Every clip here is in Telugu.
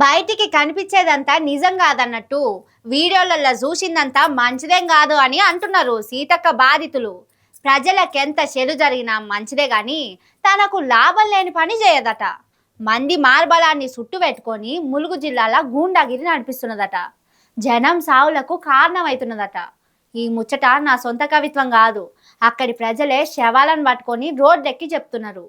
బయటికి కనిపించేదంతా నిజం కాదన్నట్టు వీడియోలలో చూసిందంతా మంచిదేం కాదు అని అంటున్నారు సీతక్క బాధితులు. ప్రజలకెంత చెడు జరిగినా మంచిదే గాని తనకు లాభం లేని పని చేయదట. మంది మార్బలాన్ని చుట్టు పెట్టుకొని ములుగు జిల్లాల గూండాగిరి నడిపిస్తున్నదట. జనం సావులకు కారణమవుతున్నదట. ఈ ముచ్చట నా సొంత కవిత్వం కాదు, అక్కడి ప్రజలే శవాలను పట్టుకొని రోడ్డెక్కి చెప్తున్నారు.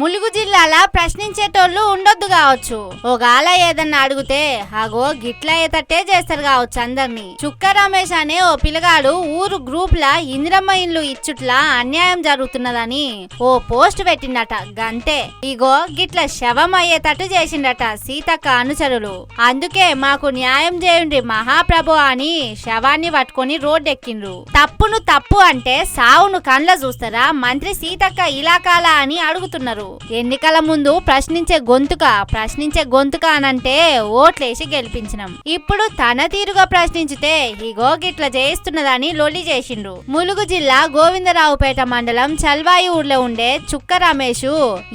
ములుగు జిల్లాల ప్రశ్నించేటోళ్ళు ఉండొద్దు కావచ్చు. ఒకవేళ ఏదన్నా అడిగితే అగో గిట్ల అయ్యేటట్టే చేస్తారు కావచ్చు అందరినీ. చుక్క రమేష్ అనే ఓ పిల్లగాడు ఊరు గ్రూప్ లా ఇందిరమ్మ ఇండ్లు ఇచ్చుట్లా అన్యాయం జరుగుతున్నదని ఓ పోస్ట్ పెట్టిండట. గంతే ఇగో గిట్ల శవం అయ్యేటట్టు చేసిండట సీతక్క అనుచరులు. అందుకే మాకు న్యాయం చేయండి మహాప్రభు అని శవాన్ని పట్టుకొని రోడ్డెక్కిండ్రు. తప్పును తప్పు అంటే సావును కండ్ల చూస్తారా మంత్రి సీతక్క ఇలాకాలా అని అడుగుతున్నారు. ఎన్నికల ముందు ప్రశ్నించే గొంతుక అనంటే ఓట్లేసి గెలిపించినాం. ఇప్పుడు తన తీరుగా ప్రశ్నించితే ఇగో గిట్ల చేయిస్తున్నదని లొల్లి చేసిండ్రు. ములుగు జిల్లా గోవిందరావుపేట మండలం చల్వాయి ఊర్లో ఉండే చుక్క రమేష్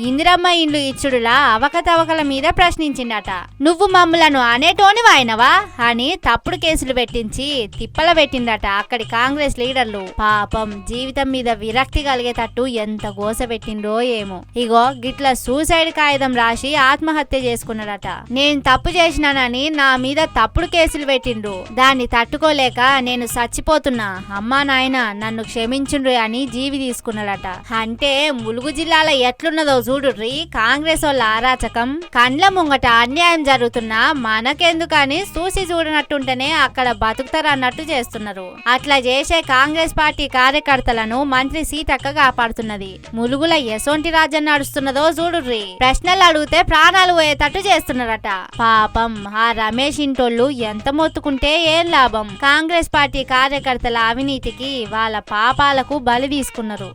ఇందిరమ్మ ఇండ్లు ఇచ్చుడులా అవకతవకల మీద ప్రశ్నించిండట. నువ్వు మమ్మలను అనేటోని వాయినవా అని తప్పుడు కేసులు పెట్టించి తిప్పల పెట్టిండట అక్కడి కాంగ్రెస్ లీడర్లు. పాపం జీవితం మీద విరక్తి కలిగేటట్టు ఎంత గోస పెట్టిండ్రో ఏమో. ఇగో గిట్ల సూసైడ్ కాగితం రాసి ఆత్మహత్య చేసుకున్నాడట. నేను తప్పు చేసినానని నా మీద తప్పుడు కేసులు పెట్టిండ్రు. దాన్ని తట్టుకోలేక నేను చచ్చిపోతున్నా, అమ్మా నాయన నన్ను క్షమించుండ్రు అని జీవి తీసుకున్నాడట. అంటే ములుగు జిల్లాల ఎట్లున్నదో చూడుర్రి కాంగ్రెస్ వాళ్ళ అరాచకం. కండ్ల ముంగట అన్యాయం జరుగుతున్నా మనకెందుకని చూసి చూడనట్టుంటేనే అక్కడ బతుకుతారు అన్నట్టు చేస్తున్నారు. అట్లా చేసే కాంగ్రెస్ పార్టీ కార్యకర్తలను మంత్రి సీతక్క కాపాడుతున్నది. ములుగుల ఎసొంటి రాజ్యం నడుస్తున్నదో చూడుర్రి. ప్రశ్నలు అడిగితే ప్రాణాలు పోయేటట్టు చేస్తున్నారట. పాపం ఆ రమేష్ ఇంటోళ్ళు ఎంత మొత్తుకుంటే ఏం లాభం. కాంగ్రెస్ పార్టీ కార్యకర్తల అవినీతికి వాళ్ళ పాపాలకు బలి తీసుకున్నారు.